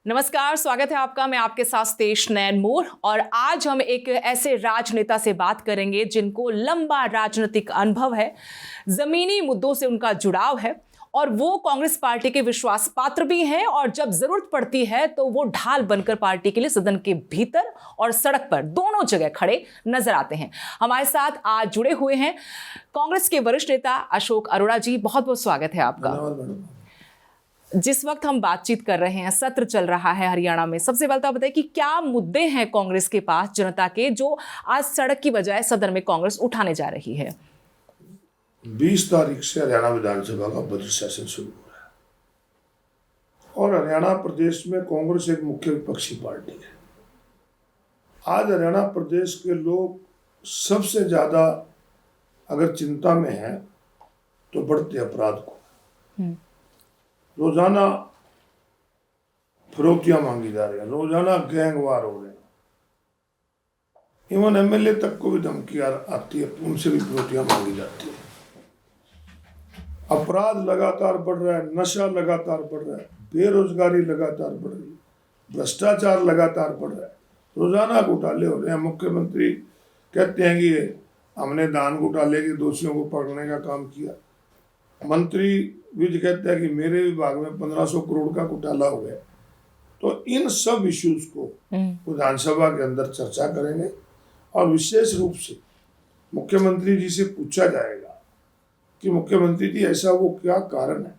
नमस्कार, स्वागत है आपका। मैं आपके साथ तेज नैन मोर और आज हम एक ऐसे राजनेता से बात करेंगे जिनको लंबा राजनीतिक अनुभव है, जमीनी मुद्दों से उनका जुड़ाव है और वो कांग्रेस पार्टी के विश्वास पात्र भी हैं और जब जरूरत पड़ती है तो वो ढाल बनकर पार्टी के लिए सदन के भीतर और सड़क पर दोनों जगह खड़े नजर आते हैं। हमारे साथ आज जुड़े हुए हैं कांग्रेस के वरिष्ठ नेता अशोक अरोड़ा जी। बहुत बहुत स्वागत है आपका। जिस वक्त हम बातचीत कर रहे हैं, सत्र चल रहा है हरियाणा में, सबसे पहले तो आप बताइए कि क्या मुद्दे हैं कांग्रेस के पास जनता के जो आज सड़क की बजाय सदन में कांग्रेस उठाने जा रही है। 20 तारीख से हरियाणा विधानसभा का बजट सेशन शुरू हो रहा है और हरियाणा प्रदेश में कांग्रेस एक मुख्य विपक्षी पार्टी है। आज हरियाणा प्रदेश के लोग सबसे ज्यादा अगर चिंता में हैं तो बढ़ते अपराध को। रोजाना फिरौतियां मांगी जा रही है, रोजाना गैंगवार हो रहे हैं, इवन एमएलए तक को भी धमकी आती है, उनसे भी फिरौतियां मांगी जाती है। अपराध लगातार बढ़ रहा है, नशा लगातार बढ़ रहा है, बेरोजगारी लगातार बढ़ रही है, भ्रष्टाचार लगातार बढ़ रहा है, रोजाना घोटाले हो रहे हैं। मुख्यमंत्री कहते हैं कि हमने धान घोटाले के दोषियों को पकड़ने का काम किया। मंत्री विज कहता है कि मेरे विभाग में 1500 करोड़ का घोटाला हो गया। तो इन सब इश्यूज को विधानसभा के अंदर चर्चा करेंगे और विशेष रूप से मुख्यमंत्री जी से पूछा जाएगा कि मुख्यमंत्री जी ऐसा वो क्या कारण है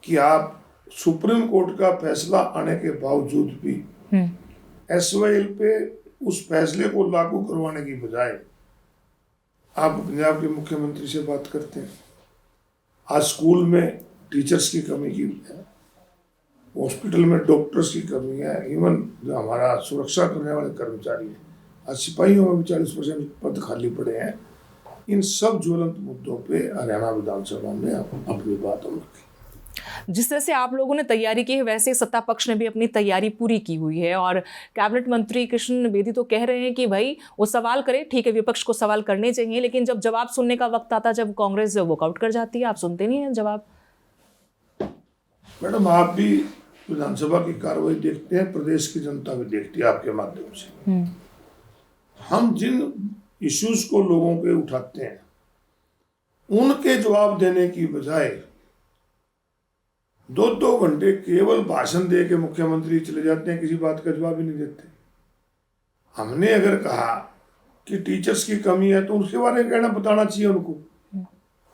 कि आप सुप्रीम कोर्ट का फैसला आने के बावजूद भी एसवाईएल पे उस फैसले को लागू करवाने की बजाय आप पंजाब के मुख्यमंत्री से बात करते हैं। आज स्कूल में टीचर्स की कमी की है, हॉस्पिटल में डॉक्टर्स की कमी है, इवन जो हमारा सुरक्षा करने वाले कर्मचारी हैं, आज सिपाहियों में भी 40% पद खाली पड़े हैं। इन सब ज्वलंत मुद्दों पे हरियाणा विधानसभा में अपनी बात हम रखें। जिस तरह से आप लोगों ने तैयारी की है, वैसे सत्ता पक्ष ने भी अपनी तैयारी पूरी की हुई है और कैबिनेट मंत्री कृष्ण बेदी तो कह रहे हैं कि भाई वो सवाल करे, ठीक है, विपक्ष को सवाल करने चाहिए, लेकिन जब जवाब सुनने का वक्त आता, जब कांग्रेस वॉकआउट कर जाती है, आप सुनते नहीं है जवाब। मैडम, आप भी विधानसभा की कार्रवाई देखते हैं, प्रदेश की जनता भी देखती है आपके माध्यम से। हम जिन इश्यूज को लोगों के उठाते हैं उनके जवाब देने की बजाय 2-2 घंटे केवल भाषण दे के मुख्यमंत्री चले जाते हैं, किसी बात का जवाब ही नहीं देते। हमने अगर कहा कि टीचर्स की कमी है तो उसके बारे में कहना बताना चाहिए उनको।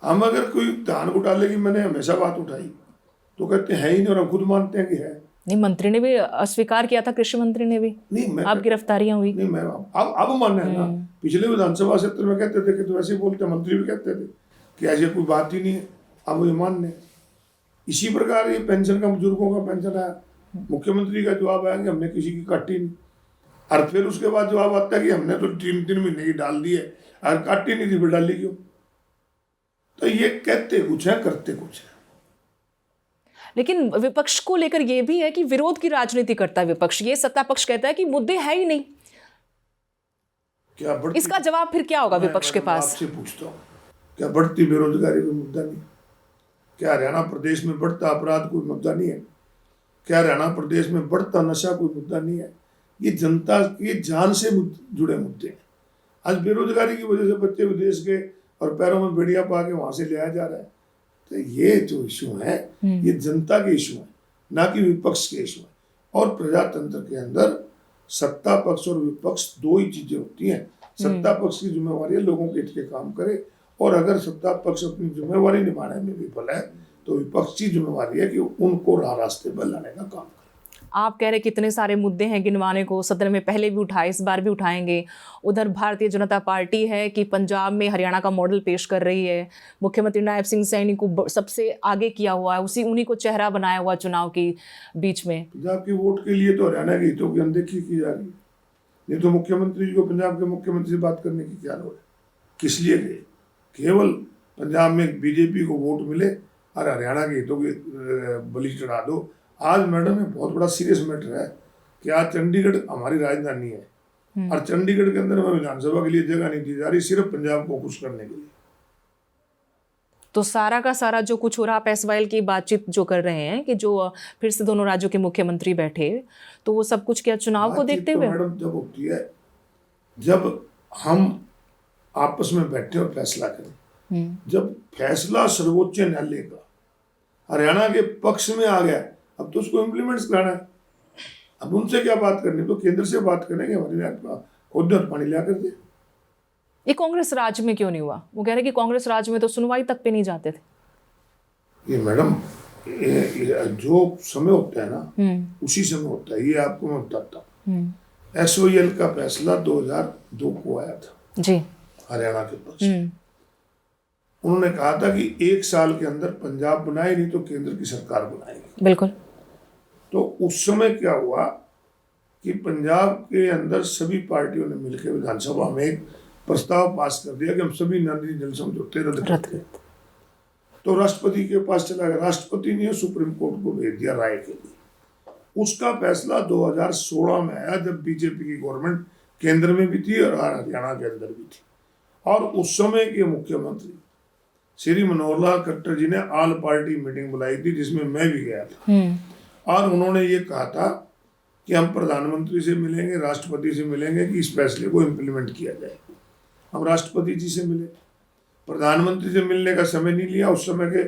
हम अगर कोई धान घोटाले की मैंने हमेशा बात उठाई तो कहते हैं ही नहीं, और हम खुद मानते हैं कि है नहीं। मंत्री ने भी अस्वीकार किया था, कृषि मंत्री ने भी। नहीं, आप गिरफ्तारियां हुई नहीं, मैं अब मानना है ना। पिछले विधानसभा सत्र में कहते थे कि तो ऐसे बोलते, मंत्री भी कहते थे कि ऐसे कोई बात ही नहीं है, अब ये मानने। इसी प्रकार ये पेंशन का, बुजुर्गों का पेंशन आया, मुख्यमंत्री का जवाब आया कि हमने किसी की काटी नहीं, और फिर उसके बाद जवाब आता है कि हमने तो 3 महीने की डाल दी है और काटी नहीं थी, फिर डाली क्यों? तो ये कहते कुछ है, करते कुछ है। लेकिन विपक्ष को लेकर यह भी है कि विरोध की राजनीति करता है विपक्ष। ये सत्ता पक्ष कहता है कि मुद्दे है ही नहीं। क्या इसका जवाब फिर क्या होगा विपक्ष के पास? आपसे पूछता हूँ, क्या बढ़ती बेरोजगारी कोई मुद्दा नहीं? क्या हरियाणा प्रदेश में बढ़ता अपराध कोई मुद्दा नहीं है? क्या हरियाणा प्रदेश में बढ़ता नशा कोई मुद्दा नहीं है? ये जनता की जान से जुड़े मुद्दे हैं। आज बेरोजगारी की वजह से बच्चे विदेश गए और पैरों में बेड़ियां पा के वहां से ले आया जा रहा है। तो ये जो इशू है ये जनता के इशू है, ना कि विपक्ष के इशू है। और प्रजातंत्र के अंदर सत्ता पक्ष और विपक्ष दो ही चीजें होती हैं। सत्ता पक्ष की जिम्मेवारी है लोगों के हित के काम करे, और अगर सत्ता पक्ष अपनी जिम्मेवारी निभाने में विफल है तो विपक्ष की जिम्मेवारी है कि उनको रास्ते पर लाने का काम करे। आप कह रहे कितने सारे मुद्दे हैं गिनवाने को, सदन में पहले भी उठाए, इस बार भी उठाएंगे। उधर भारतीय जनता पार्टी है कि पंजाब में हरियाणा का मॉडल पेश कर रही है। मुख्यमंत्री नायब सिंह सैनी को सबसे आगे किया हुआ है, उन्हीं को चेहरा बनाया हुआ चुनाव के बीच में। पंजाब की वोट के लिए तो हरियाणा की हितों की अनदेखी की जा रही है। नहीं तो मुख्यमंत्री जी को पंजाब के मुख्यमंत्री से बात करने की क्या लोड़ है? किस लिए गए? केवल पंजाब में बीजेपी को वोट मिले और हरियाणा के हितों की बलि चढ़ा दो। आज मैडम ये बहुत बड़ा सीरियस मैटर है कि आज चंडीगढ़ हमारी राजधानी है और चंडीगढ़ के अंदर हमें विधानसभा के लिए जगह नहीं दी जा रही, सिर्फ पंजाब को खुश करने के लिए। तो सारा का सारा जो कुछ हो रहा, आप एसवाइएल की बातचीत जो कर रहे हैं कि जो फिर से दोनों राज्यों के मुख्यमंत्री बैठे, तो वो सब कुछ क्या चुनाव को देखते हुए? मैडम जब होती है जब हम आपस में बैठे और फैसला करें, जब फैसला सर्वोच्च न्यायालय का हरियाणा के पक्ष में आ गया, अब तो उसको इम्प्लीमेंट कराना है। अब उनसे क्या बात करनी, तो केंद्र से बात करेंगे, हमारे खुद पानी लिया कर दे। ये कांग्रेस राज में क्यों नहीं हुआ? वो कह रहे कि कांग्रेस राज में तो सुनवाई तक पे नहीं जाते थे। ये मैडम जो समय होता है ना उसी समय होता है। ये आपको मैं बताता हूँ, एसओएल का फैसला 2002 को आया था जी हरियाणा के पक्ष। उन्होंने कहा था कि 1 साल के अंदर पंजाब बनाए, नहीं तो केंद्र की सरकार बनाएगी। बिल्कुल। तो उस समय क्या हुआ कि पंजाब के अंदर सभी पार्टियों ने मिलकर विधानसभा में एक प्रस्ताव पास कर दिया कि हम सभी नदी जल समझौते रद्द करते हैं। तो राष्ट्रपति के पास चला गया, राष्ट्रपति ने सुप्रीम कोर्ट को भेज दिया राय के लिए। उसका फैसला 2016 में आया, जब बीजेपी की गवर्नमेंट केंद्र में भी थी और हरियाणा के अंदर भी थी। और उस समय के मुख्यमंत्री श्री मनोहर लाल खट्टर जी ने ऑल पार्टी मीटिंग बुलाई थी, जिसमें मैं भी गया था। और उन्होंने ये कहा था कि हम प्रधानमंत्री से मिलेंगे, राष्ट्रपति से मिलेंगे कि इस फैसले को इम्प्लीमेंट किया जाए। हम राष्ट्रपति जी से मिले, प्रधानमंत्री से मिलने का समय नहीं लिया। उस समय के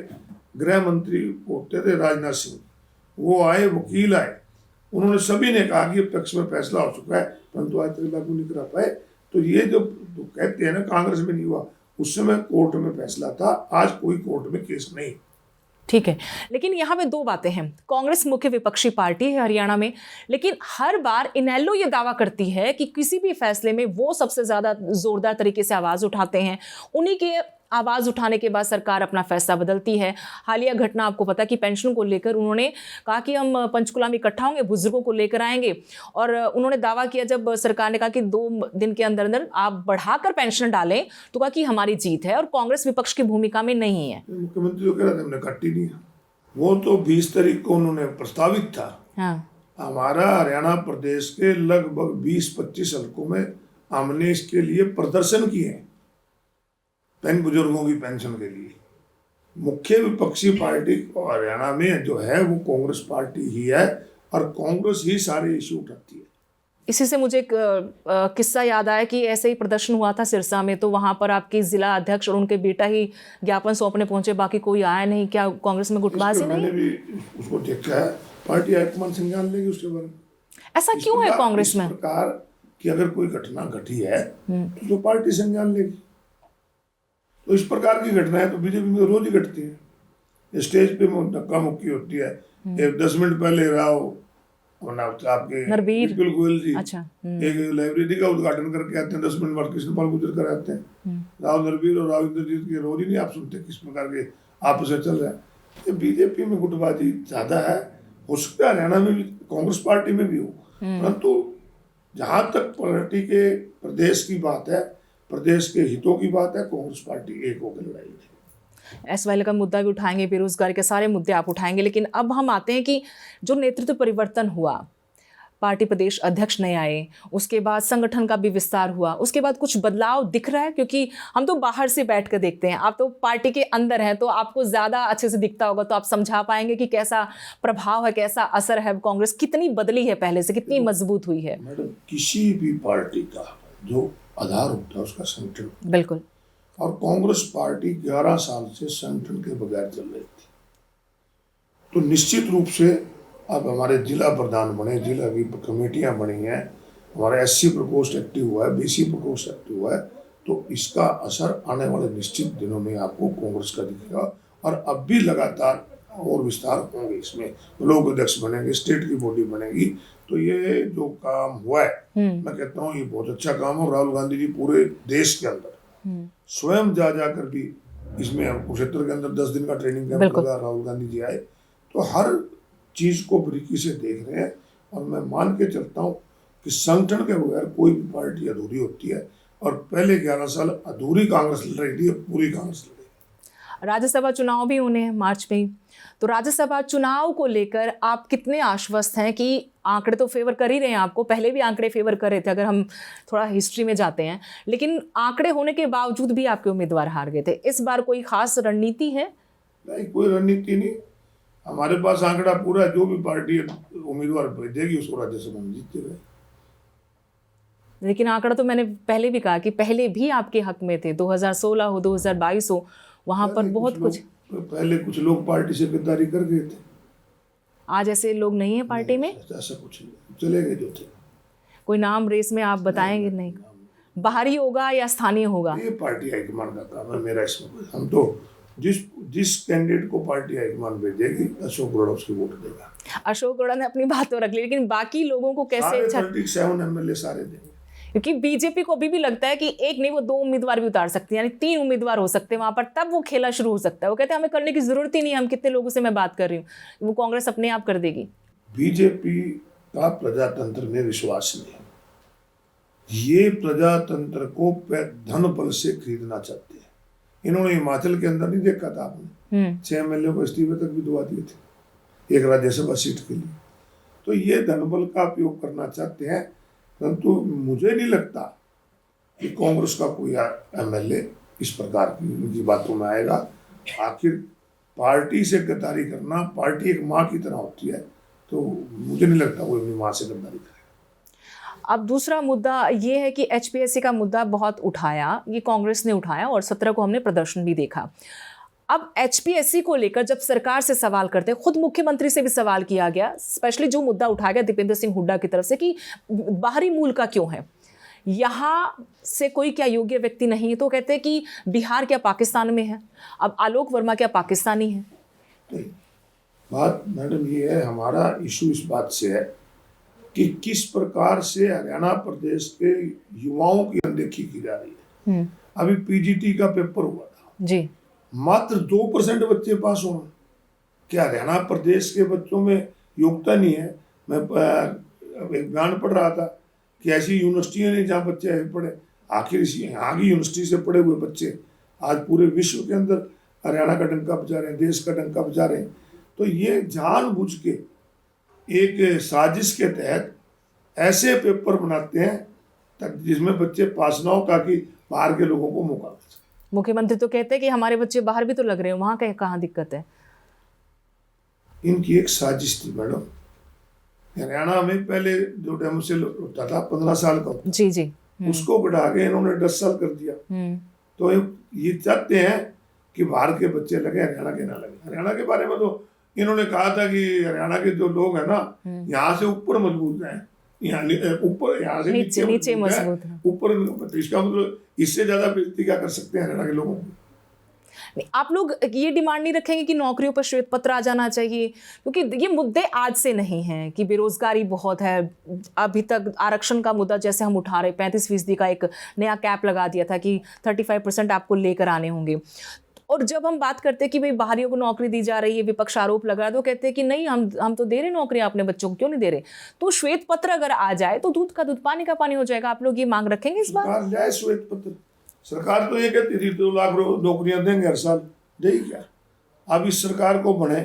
गृह मंत्री होते थे राजनाथ सिंह, वो आए, वकील आए, उन्होंने सभी ने कहा कि पक्ष में फैसला हो चुका है, परंतु आज तक लागू नहीं करा पाए। तो ये जो कहते हैं ना कांग्रेस में नहीं हुआ, उस समय कोर्ट में फैसला था, आज कोई कोर्ट में केस नहीं। ठीक है, लेकिन यहाँ पे 2 बातें हैं। कांग्रेस मुख्य विपक्षी पार्टी है हरियाणा में, लेकिन हर बार इनेलो ये दावा करती है कि किसी भी फैसले में वो सबसे ज्यादा जोरदार तरीके से आवाज उठाते हैं, उन्हीं के आवाज उठाने के बाद सरकार अपना फैसला बदलती है। हालिया घटना आपको पता कि पेंशन को लेकर उन्होंने कहा कि हम पंचकुला में इकट्ठा होंगे, बुजुर्गों को लेकर आएंगे, और उन्होंने दावा किया जब सरकार ने कहा कि 2 दिन के अंदर अंदर आप बढ़ाकर पेंशन डालें, तो कहा कि हमारी जीत है और कांग्रेस विपक्ष की भूमिका में नहीं है। मुख्यमंत्री जो कह रहे थे हमने काटी नहीं, वो तो 20 तारीख को उन्होंने प्रस्तावित था। हाँ। हमारा हरियाणा प्रदेश के लगभग 20-25 हलकों में हमने इसके लिए प्रदर्शन किए हैं, बुजुर्गों की पेंशन के लिए। मुख्य विपक्षी पार्टी हरियाणा में जो है वो कांग्रेस पार्टी ही है, और कांग्रेस ही सारे इश्यू उठाती है। इसी से मुझे एक किस्सा याद आया कि ऐसे ही प्रदर्शन हुआ था सिरसा में, तो वहां पर आपकी जिला अध्यक्ष और उनके बेटा ही ज्ञापन सौंपने पहुंचे, बाकी कोई आया नहीं। क्या कांग्रेस में गुटबाजी नहीं? मैंने भी उसको देखा है, पार्टी हाईकमान संज्ञान लेगी उसके बारे में। ऐसा क्यों है कांग्रेस में? इस प्रकार की अगर कोई घटना घटी है तो पार्टी संज्ञान लेगी। तो इस प्रकार की घटनाएं तो बीजेपी में रोज ही घटती है। स्टेज पे धक्का मुक्की होती है। 10 मिनट पहले राव आपके विपुल गोयल जी एक लाइब्रेरी का उद्घाटन करके आते हैं, 10 मिनट बाद कृष्णपाल गुर्जर कर आते हैं। राव नरवीर और राव इंद्रजीत के रोज ही नहीं आप सुनते किस प्रकार के आपस में चल रहा है। बीजेपी में गुटबाजी ज्यादा है, हो सकता है हरियाणा में भी कांग्रेस पार्टी में भी हो, परंतु जहां तक पार्टी के प्रदेश की बात है, प्रदेश के हितों की बात है, कांग्रेस पार्टी एक होकर लड़ाई लड़ेगी। एसवाइएल का मुद्दा भी उठाएंगे, बेरोजगारी के सारे मुद्दे आप उठाएंगे, लेकिन अब हम आते हैं कि जो नेतृत्व परिवर्तन हुआ, पार्टी प्रदेश अध्यक्ष नए आए, उसके बाद संगठन का भी विस्तार हुआ, उसके बाद कुछ बदलाव दिख रहा है? क्योंकि हम तो बाहर से बैठ कर देखते हैं, आप तो पार्टी के अंदर हैं, तो आपको ज़्यादा अच्छे से दिखता होगा, तो आप समझा पाएंगे कि कैसा प्रभाव है, कैसा असर है, कांग्रेस कितनी बदली है पहले से, कितनी मजबूत हुई है। मैडम, किसी भी पार्टी का जो आधार होता है उसका संगठन, बिल्कुल, और कांग्रेस पार्टी 11 साल से संगठन के बगैर चल रही थी। तो निश्चित रूप से अब हमारे जिला प्रधान बने, जिला की कमेटियां बनी हैं, हमारा SC प्रकोष्ठ एक्टिव हुआ है, BC प्रकोष्ठ एक्टिव हुआ है, तो इसका असर आने वाले निश्चित दिनों में आपको कांग्रेस का दिखेगा। और अब भी लगातार और विस्तार होंगे, इसमें लोक अध्यक्ष बनेंगे, स्टेट की बॉडी बनेगी। तो ये जो काम हुआ है, मैं कहता हूँ ये बहुत अच्छा काम है। राहुल गांधी जी पूरे देश के अंदर स्वयं जा कर भी इसमें कुरुक्षेत्र के अंदर 10 दिन का ट्रेनिंग कैंप लगा, राहुल गांधी जी आए, तो हर चीज को बारीकी से देख रहे हैं। और मैं मान के चलता हूँ कि संगठन के बगैर कोई भी पार्टी अधूरी होती है, और पहले 11 साल अधूरी कांग्रेस लड़ रही थी, पूरी कांग्रेस लड़ रही। राज्यसभा चुनाव भी होने हैं मार्च में ही, तो राज्यसभा चुनाव को लेकर आप कितने आश्वस्त हैं कि आंकड़े तो फेवर कर ही रहे हैं आपको, पहले भी आंकड़े फेवर कर रहे थे अगर हम थोड़ा हिस्ट्री में जाते हैं, लेकिन आंकड़े होने के बावजूद भी आपके उम्मीदवार हार गए थे। इस बार कोई खास रणनीति है? नहीं, कोई रणनीति नहीं, हमारे पास आंकड़ा पूरा है, जो भी पार्टी उम्मीदवार भेजेगी उसको राज्यसभा में जीतते रहे। लेकिन आंकड़ा तो मैंने पहले भी कहा कि पहले भी आपके हक में थे, 2016 हो 2022 हो, वहां पर बहुत कुछ पहले कुछ लोग पार्टी से गद्दारी कर गए थे। आज ऐसे लोग नहीं है पार्टी में? ऐसा कुछ नहीं, चले गए जो थे। कोई नाम रेस में आप बताएंगे? नहीं, बाहरी होगा या स्थानीय होगा? ये पार्टी हाईकमान का काम है, मेरा इसमें हम तो जिस कैंडिडेट को पार्टी हाईकमान भेजेगी अशोक गौड़ा उसकी वोट देगा। अशोक गौड़ा ने अपनी बात तो रख ली, लेकिन बाकी लोगों को कैसे? 37 एमएलए सारे देंगे, क्योंकि बीजेपी को अभी भी लगता है कि एक नहीं वो 2 उम्मीदवार भी उतार सकते हैं, यानी 3 उम्मीदवार हो सकते हैं वहां पर, तब वो खेला शुरू हो सकता है। वो कहते हैं हमें करने की जरूरत ही नहीं, हम कितने लोगों से मैं बात कर रही हूँ, वो कांग्रेस अपने आप कर देगी। बीजेपी का प्रजातंत्र में विश्वास नहीं है, ये प्रजातंत्र को धन बल से खरीदना चाहते हैं। इन्होंने हिमाचल के अंदर नहीं देखा था आपने, 6 एमएलए को इस्तीफे तक भी दुआ दिए थे एक राज्यसभा सीट के लिए। तो ये धन बल का उपयोग करना चाहते हैं, परंतु मुझे नहीं लगता कि कांग्रेस का कोई एमएलए इस प्रकार की बातों में आएगा। आखिर पार्टी से गद्दारी करना, पार्टी एक माँ की तरह होती है, तो मुझे नहीं लगता वो अपनी माँ से गद्दारी करेगा। अब दूसरा मुद्दा ये है कि एचपीएससी का मुद्दा बहुत उठाया, ये कांग्रेस ने उठाया और 17 को हमने प्रदर्शन भी देखा। अब एचपीएससी को लेकर जब सरकार से सवाल करते, खुद मुख्यमंत्री से भी सवाल किया गया, स्पेशली जो मुद्दा उठाया गया दीपेंद्र सिंह हुड्डा की तरफ से कि बाहरी मूल का क्यों है, यहाँ से कोई क्या योग्य व्यक्ति नहीं है, तो कहते हैं कि बिहार क्या पाकिस्तान में है, अब आलोक वर्मा क्या पाकिस्तानी है? बात मैडम ये है, हमारा इशू इस बात से है कि किस प्रकार से हरियाणा प्रदेश के युवाओं की अनदेखी की जा रही है। अभी पीजीटी का पेपर हुआ था जी, मात्र 2% बच्चे पास होना। क्या हरियाणा प्रदेश के बच्चों में योग्यता नहीं है? मैं एक बयान पढ़ रहा था कि ऐसी यूनिवर्सिटियां नहीं जहाँ बच्चे पढ़े। आखिर इसी यहाँ की यूनिवर्सिटी से पढ़े हुए बच्चे आज पूरे विश्व के अंदर हरियाणा का डंका बजा रहे हैं, देश का डंका बजा रहे हैं। तो ये जानबूझ के एक साजिश के तहत ऐसे पेपर बनाते हैं तक जिसमें बच्चे पास ना हो, ताकि बाहर के लोगों को मौका मिले। मुख्यमंत्री तो कहते हैं कि हमारे बच्चे बाहर भी तो लग रहे हैं, वहां कहाँ दिक्कत है? इनकी एक साजिश थी मैडम। हरियाणा में पहले जो डेमोसिल होता था 15 साल का, जी जी, उसको बढ़ा के इन्होंने 10 साल कर दिया। तो ये चाहते हैं कि बाहर के बच्चे लगे, हरियाणा के ना लगे। हरियाणा के बारे में तो इन्होंने कहा था कि हरियाणा के जो लोग हैं ना, यहाँ से ऊपर मजबूत हैं, यहाँ ऊपर, यहाँ से नीचे मजबूत है, ऊपर। इसका मतलब इससे ज्यादा बेइज्जती क्या कर सकते हैं हरियाणा के लोगों को? नहीं, आप लोग ये डिमांड नहीं रखेंगे कि नौकरियों पर श्वेत पत्र आ जाना चाहिए? क्योंकि ये मुद्दे आज से नहीं हैं कि बेरोजगारी बहुत है, अभी तक आरक्षण का मुद्दा जैसे हम उठा रहे, 35% का एक नया कैप लगा दिया था कि 35% आपको लेकर आने होंगे। और जब हम बात करते हैं कि भाई बाहरियों को नौकरी दी जा रही है, विपक्ष आरोप लगा रहा है, तो कहते हैं कि नहीं, हम तो दे रहे नौकरियां अपने बच्चों को, क्यों नहीं दे रहे? तो श्वेत पत्र अगर आ जाए तो दूध का दूध, पानी का पानी हो जाएगा। आप लोग ये मांग रखेंगे इस बार? जाए श्वेत पत्र। सरकार तो ये कहती थी 2 लाख नौकरियां देंगे हर साल, देगी क्या? अब इस सरकार को बने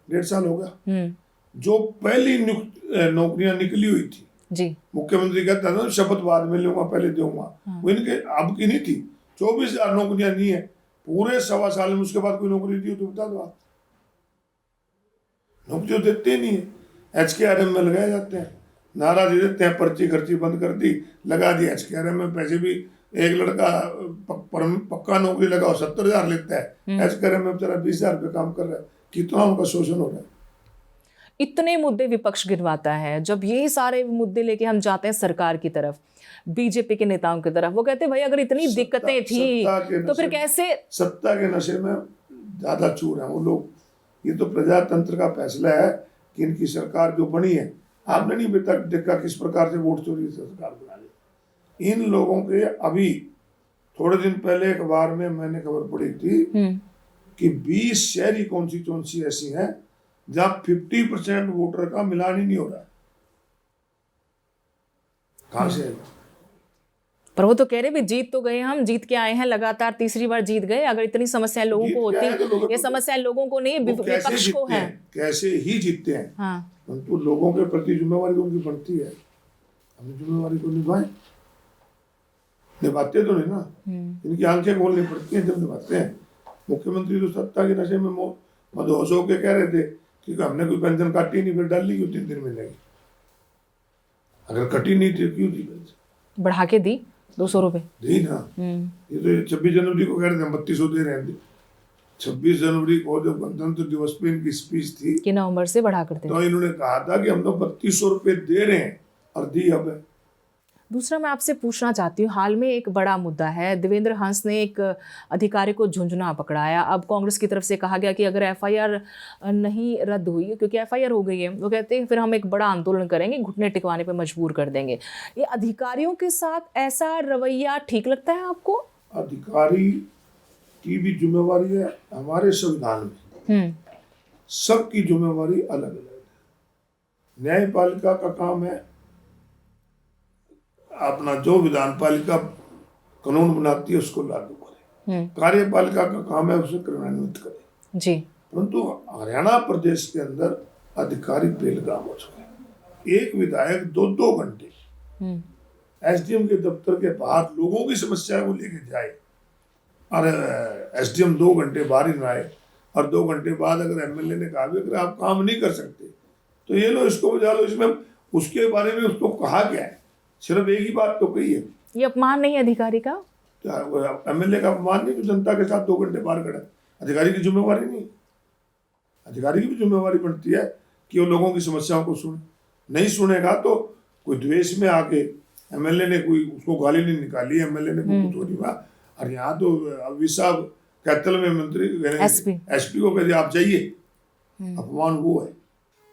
1.5 साल हो गया। जो पहली नौकरियां निकली हुई थी जी, मुख्यमंत्री कहता था शपथ बाद में लूंगा, पहले दूंगा, वो इनके अब की नहीं थी। 24,000 नौकरियां नहीं है पूरे 1.25 साल में, उसके बाद कोई नौकरी दी हो तो बता दो आप। नौकरी तो देते ही नहीं है। HKRM में लगाए जाते हैं, नारा दे देते हैं, पर्ची खर्ची बंद कर दी, लगा दी HKRM में पैसे भी। एक लड़का पक्का नौकरी लगाओ 70,000 लेता है, HKRM में बेचारा 20,000 रुपये काम कर रहा है। कितना उनका शोषण हो रहा है। इतने मुद्दे विपक्ष गिनवाता है, जब यही सारे मुद्दे लेके हम जाते हैं सरकार की तरफ, बीजेपी के नेताओं की तरफ, वो कहते हैं भाई अगर इतनी दिक्कतें थी तो फिर कैसे? सत्ता के नशे में ज्यादा चूर है वो लोग। ये तो प्रजातंत्र का फैसला है कि इनकी सरकार जो बनी है, आपने नहीं देखा किस प्रकार से वोट चोरी से सरकार बना ली इन लोगों के। अभी थोड़े दिन पहले अखबार में मैंने खबर पढ़ी थी कि 20 शहरी कॉन्स्टिट्यूएंसी ऐसी हैं जहां 50% वोटर का मिलान ही नहीं हो रहा है। कहां से है? पर वो तो कह रहे भी जीत तो गए, हम जीत के आए हैं, लगातार तीसरी बार जीत गए। अगर इतनी समस्याएं लोगों को होती, ये समस्याएं लोगों को नहीं, विपक्ष को है। कैसे ही जीतते हैं, हाँ, परंतु लोगों के प्रति जिम्मेवारी उनकी बढ़ती है, हमें जिम्मेवारी को निभाते तो नहीं ना। इनकी आंखें खोलनी पड़ती हैं जब निभाते हैं। मुख्यमंत्री तो सत्ता के नशे में मदहोश होकर कह रहे थे कि हमने कोई पेंशन काटी नहीं, फिर डाली क्यों 3 दिन मिलेगी? अगर कटी नहीं थी क्यों दी पेंशन? बढ़ा के दी 200 रुपए दी ना। ये तो 26 जनवरी को कह रहे थे 3200 दे रहे थे। 26 जनवरी को जब गणतंत्र दिवस पे इनकी स्पीच थी कि नवंबर से बढ़ा करते, तो इन्होंने कहा था कि हम लोग 3200 रुपए दे रहे हैं और दी अब है। दूसरा मैं आपसे पूछना चाहती हूँ, हाल में एक बड़ा मुद्दा है, देवेंद्र हंस ने एक अधिकारी को झुंझुना पकड़ाया। अब कांग्रेस की तरफ से कहा गया कि अगर एफआईआर नहीं रद्द हुई, क्योंकि एफआईआर हो गई है, वो कहते हैं फिर हम एक बड़ा आंदोलन करेंगे, घुटने टिकवाने पे मजबूर कर देंगे। ये अधिकारियों के साथ ऐसा रवैया ठीक लगता है आपको? अधिकारी की भी जिम्मेवारी है हमारे संविधान में, सबकी जिम्मेवारी अलग अलग है। न्यायपालिका का काम है अपना जो विधान पालिका कानून बनाती है उसको लागू करे, कार्यपालिका का काम है उसे क्रियान्वित करे जी। परंतु हरियाणा प्रदेश के अंदर अधिकारी बेलगाम हो चुके। एक विधायक 2-2 घंटे एसडीएम के दफ्तर के बाहर लोगों की समस्या को लेके जाए और एसडीएम 2 घंटे बाहर ही ना आए, और 2 घंटे बाद अगर एमएलए ने कहा भी अगर आप काम नहीं कर सकते तो ये लो इसको बजा लो, इसमें उसके बारे में उसको कहा गया है, सिर्फ एक ही बात तो कही है। ये अपमान नहीं है अधिकारी का? एमएलए का अपमान नहीं, जो जनता के साथ 2 घंटे बाहर खड़ा। अधिकारी की जिम्मेवारी नहीं, अधिकारी की भी जिम्मेवारी बनती है कि वो लोगों की समस्याओं को सुने। नहीं सुनेगा तो कोई द्वेष में आके एमएलए ने कोई उसको गाली नहीं निकाली, एमएलए ने कुछ नहीं कहा। और यहाँ तो अभी साहब कैथल में मंत्री एसपी को कहते आप जाइए, अपमान वो है,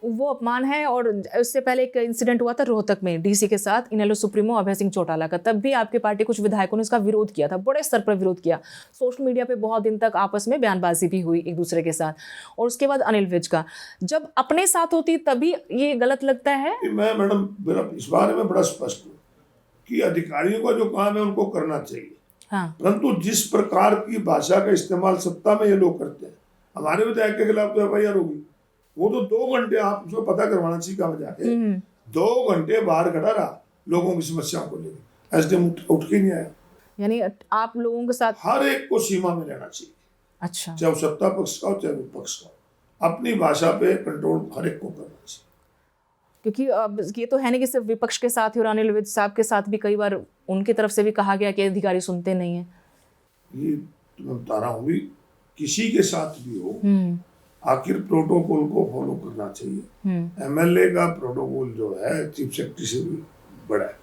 वो अपमान है। और उससे पहले एक इंसिडेंट हुआ था रोहतक में डीसी के साथ, इनेलो सुप्रीमो अभय सिंह चौटाला का, तब भी आपके पार्टी कुछ विधायकों ने इसका विरोध किया था, बड़े स्तर पर विरोध किया। सोशल मीडिया पे बहुत दिन तक आपस में बयानबाजी भी हुई एक दूसरे के साथ। और उसके बाद अनिल विज का, जब अपने साथ होती तभी ये गलत लगता है? मैं मैडम मेरा इस बारे में बड़ा स्पष्ट हूँ कि अधिकारियों का जो काम है उनको करना चाहिए, परंतु जिस प्रकार की भाषा का इस्तेमाल सत्ता में ये लोग करते हैं, हमारे विधायक के खिलाफ तो एफआईआर होगी। वो तो 2 घंटे आप उसको पता करवाना चाहिए कहाँ जाके, 2 घंटे बाहर खड़ा रहा लोगों की समस्याओं को लेकर, एसडीएम उठ के नहीं आया। यानी आप लोगों के साथ हर एक को सीमा में रहना चाहिए। अच्छा, चाहे वो सत्ता पक्ष का हो चाहे विपक्ष का हो, अपनी भाषा पे कंट्रोल हर एक को करना चाहिए। क्योंकि अब ये तो है नहीं कि सिर्फ विपक्ष के साथ ही, और अनिल विज साहब के साथ भी कई बार उनकी तरफ से भी कहा गया कि अधिकारी सुनते नहीं है। ये मैं बता रहा हूँ भी किसी के साथ भी हो, आखिर प्रोटोकॉल को फॉलो करना चाहिए। एमएलए का प्रोटोकॉल जो है चीफ सेक्रेटरी से भी बड़ा है,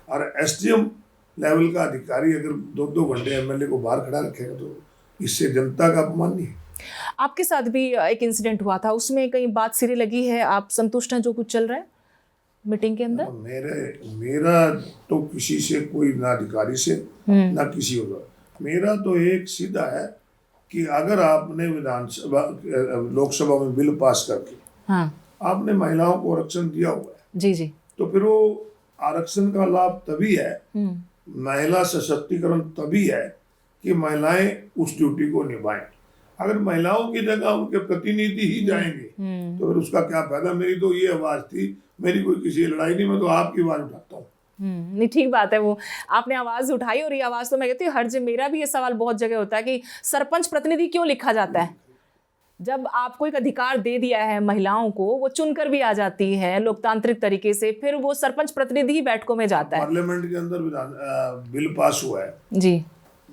और एसडीएम लेवल का अधिकारी अगर 2-2 घंटे एमएलए को बाहर खड़ा रखेगा तो इससे जनता का अपमान नहीं है। आपके साथ भी एक इंसिडेंट हुआ था, उसमें कहीं बात सिरे लगी है? आप संतुष्ट हैं जो कुछ चल रहा है मीटिंग के अंदर? मेरा तो किसी से कोई, ना अधिकारी से ना किसी और, मेरा तो एक सीधा है कि अगर आपने विधानसभा लोकसभा में बिल पास करके आपने महिलाओं को आरक्षण दिया हुआ है, जी, तो फिर वो आरक्षण का लाभ तभी है, महिला सशक्तिकरण तभी है कि महिलाएं उस ड्यूटी को निभाएं। अगर महिलाओं की जगह उनके प्रतिनिधि ही जाएंगे तो फिर उसका क्या फायदा। मेरी तो ये आवाज थी, मेरी कोई किसी लड़ाई नहीं, मैं तो आपकी आवाज उठाता हूँ। नहीं, ठीक बात है, वो आपने आवाज उठाई, और ये आवाज तो मैं कहती हूँ हर जगह, मेरा भी ये सवाल बहुत जगह होता है कि सरपंच प्रतिनिधि क्यों लिखा जाता है? जब आपको एक अधिकार दे दिया है महिलाओं को, वो चुनकर भी आ जाती है लोकतांत्रिक तरीके से, फिर वो सरपंच प्रतिनिधि ही बैठकों में जाता है। पार्लियामेंट के अंदर बिल पास हुआ है जी,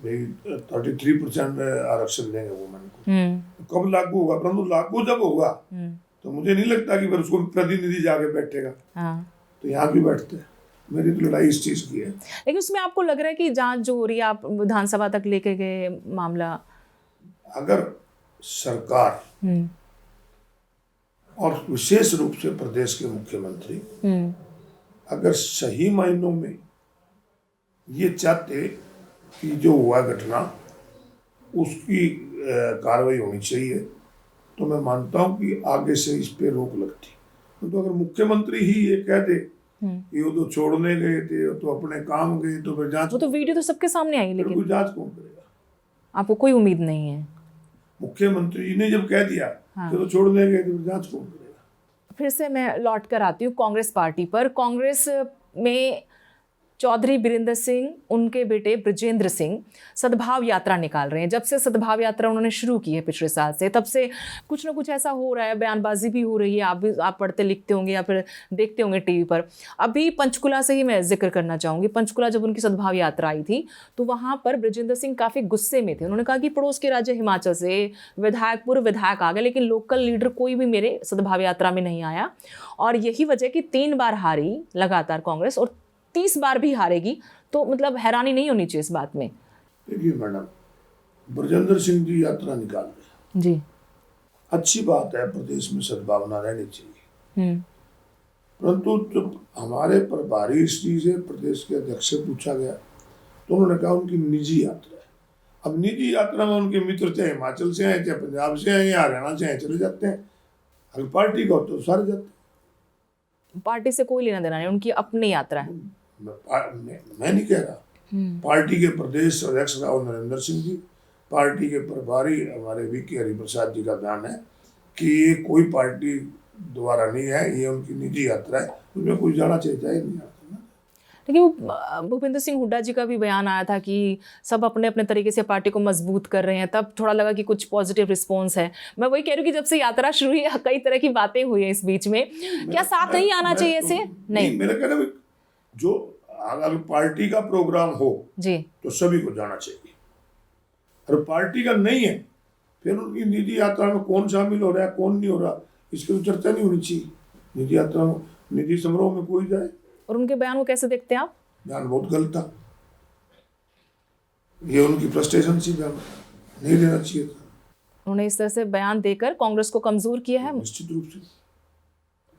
33% आरक्षण देंगे वुमेन को, कब लागू होगा? परंतु लागू जब होगा तो मुझे नहीं लगता कि फिर उसको प्रतिनिधि जाके बैठेगा। तो यहाँ भी बैठते हैं। मेरी तो लड़ाई इस चीज की है। लेकिन उसमें आपको लग रहा है कि जांच जो हो रही है, आप विधानसभा तक लेके गए मामला, अगर सरकार और विशेष रूप से प्रदेश के मुख्यमंत्री अगर सही मायनों में ये चाहते कि जो हुआ घटना उसकी कार्रवाई होनी चाहिए, तो मैं मानता हूं कि आगे से इस पे रोक लगती। तो अगर मुख्यमंत्री ही ये कह दे ये तो छोड़ने गए थे, तो अपने काम गए, तो फिर जांच, वो तो वीडियो तो सबके सामने आई, फिर लेकिन कोई जांच कौन करेगा? आपको कोई उम्मीद नहीं है? मुख्यमंत्री जी ने जब कह दिया कि तो छोड़ने गए, तो फिर जांच कौन करेगा? फिर से मैं लौट कर आती हूँ कांग्रेस पार्टी पर। कांग्रेस में चौधरी बीरेंद्र सिंह, उनके बेटे ब्रजेंद्र सिंह सद्भाव यात्रा निकाल रहे हैं। जब से सद्भाव यात्रा उन्होंने शुरू की है पिछले साल से, तब से कुछ ना कुछ ऐसा हो रहा है, बयानबाजी भी हो रही है। आप पढ़ते लिखते होंगे या फिर देखते होंगे टीवी पर। अभी पंचकुला से ही मैं जिक्र करना चाहूँगी। पंचकुला जब उनकी सद्भाव यात्रा आई थी, तो वहाँ पर ब्रजेंद्र सिंह काफ़ी गुस्से में थे। उन्होंने कहा कि पड़ोस के राज्य हिमाचल से पूर्व विधायक आ गए, लेकिन लोकल लीडर कोई भी मेरे सद्भाव यात्रा में नहीं आया। और यही वजह कि 3 बार हारी लगातार कांग्रेस, और 30 बार भी हारेगी। तो मतलब हैरानी नहीं होनी चाहिए इस बात में। देखिए मैडम, ब्रजेंद्र सिंह जी यात्रा निकाल रहे जी, अच्छी बात है, प्रदेश में सद्भावना रहनी चाहिए। परंतु जब हमारे प्रभारी श्री से प्रदेश के अध्यक्ष से पूछा गया, तो उन्होंने कहा उनकी निजी यात्रा है। अब निजी यात्रा में उनके मित्र चाहे हिमाचल से आए, चाहे पंजाब से आए, या हरियाणा से आए, चले जाते हैं। अगर पार्टी का हो तो सारे जाते हैं। पार्टी से कोई लेना देना नहीं, उनकी अपनी यात्रा है। मैं नहीं कह रहा। पार्टी के प्रदेश अध्यक्ष राव नरेंद्र सिंह जी, पार्टी के प्रभारी हमारे वीके हरिप्रसाद जी का बयान है कि ये कोई पार्टी द्वारा नहीं है, ये उनकी निजी यात्रा है, उसमें कोई जाना चाहिए नहीं आता। लेकिन भूपेंद्र सिंह हुड्डा जी का भी बयान आया था कि सब अपने अपने तरीके से पार्टी को मजबूत कर रहे हैं, तब थोड़ा लगा कि कुछ पॉजिटिव रिस्पॉन्स है। मैं वही कह रही हूँ कि जब से यात्रा शुरू हुई है, कई तरह की बातें हुई हैं इस बीच में। क्या साथ नहीं आना चाहिए ऐसे? नहीं, मेरा कहना है जो अगर पार्टी का प्रोग्राम हो जी, तो सभी को जाना चाहिए। अगर पार्टी का नहीं है, फिर उनकी निजी यात्रा में कौन शामिल हो रहा है, कौन नहीं हो रहा, इसकी तो चर्चा नहीं होनी चाहिए। निजी यात्रा में, निजी समारोह में कोई जाए। और उनके बयान को कैसे देखते हैं आप? बयान बहुत गलत था, ये उनकी फ्रस्ट्रेशन सी बयान नहीं देना चाहिए था। उन्होंने इस तरह से बयान देकर कांग्रेस को कमजोर किया है। निश्चित रूप से।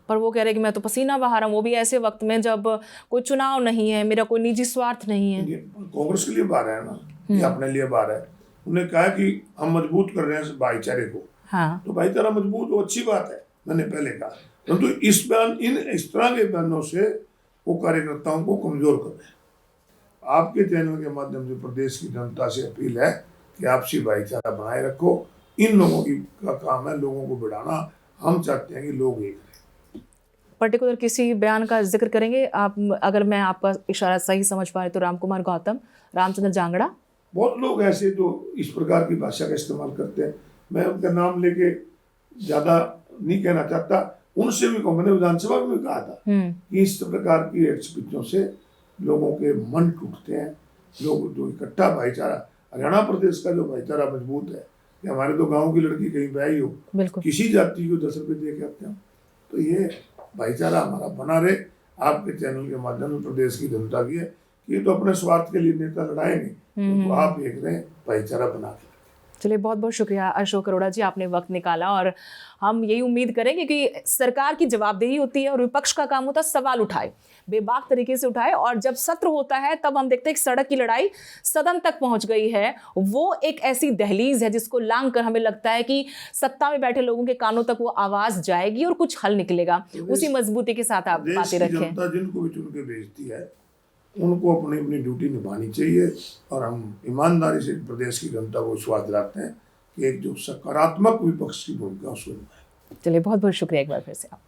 पर वो कह रहे हैं कि मैं तो पसीना बहा रहा हूँ, वो भी ऐसे वक्त में जब कोई चुनाव नहीं है, मेरा कोई निजी स्वार्थ नहीं है। कांग्रेस के लिए बात है ना, ये अपने लिए बात है। उन्होंने कहा कि हम मजबूत कर रहे हैं भाईचारे को। हाँ, तो भाईचारा मजबूत हो, अच्छी बात है, मैंने पहले कहा। परंतु इस बयान, इस तरह के बयानों से वो कार्यकर्ताओं को कमजोर कर रहे हैं। आपके चैनल के माध्यम से प्रदेश की जनता से अपील है कि आपसी भाईचारा बनाए रखो। इन लोगों की का काम है लोगों को बढ़ाना। हम चाहते हैं कि लोग एक रहें। पर्टिकुलर किसी बयान का जिक्र करेंगे आप? अगर मैं आपका इशारा सही समझ पा रही तो रामकुमार गौतम, रामचंद्र जांगड़ा, बहुत लोग ऐसे जो इस प्रकार की भाषा का इस्तेमाल करते हैं। मैं उनका नाम लेके ज़्यादा नहीं कहना चाहता। उनसे भी मैंने विधानसभा में कहा था कि इस प्रकार की स्पीचों से लोगों के मन टूटते हैं। लोग जो इकट्ठा भाईचारा, हरियाणा प्रदेश का जो भाईचारा मजबूत है, कि हमारे तो गांव की लड़की कहीं ब्याही हो, किसी जाति को 10 रुपये दे के आते हैं, तो ये भाईचारा हमारा बना रहे। आपके चैनल के माध्यम से प्रदेश की जनता की है कि ये तो अपने स्वार्थ के लिए नेता लड़ाएंगे, तो आप देख रहे हैं भाईचारा बना के। चलिए, बहुत बहुत शुक्रिया अशोक अरोड़ा जी, आपने वक्त निकाला। और हम यही उम्मीद करेंगे कि सरकार की जवाबदेही होती है और विपक्ष का काम होता है सवाल उठाए, बेबाक तरीके से उठाए। और जब सत्र होता है तब हम देखते हैं कि सड़क की लड़ाई सदन तक पहुंच गई है। वो एक ऐसी दहलीज है जिसको लांघ कर हमें लगता है कि सत्ता में बैठे लोगों के कानों तक वो आवाज जाएगी और कुछ हल निकलेगा। उसी मजबूती के साथ आप बातें रखें। जनता जिनको भी चुन के भेजती है, उनको अपनी अपनी ड्यूटी निभानी चाहिए। और हम ईमानदारी से प्रदेश की जनता को विश्वास दिलाते हैं कि एक जो सकारात्मक विपक्ष की भूमिका उसको निभाएं। चलिए, बहुत बहुत शुक्रिया एक बार फिर से आप।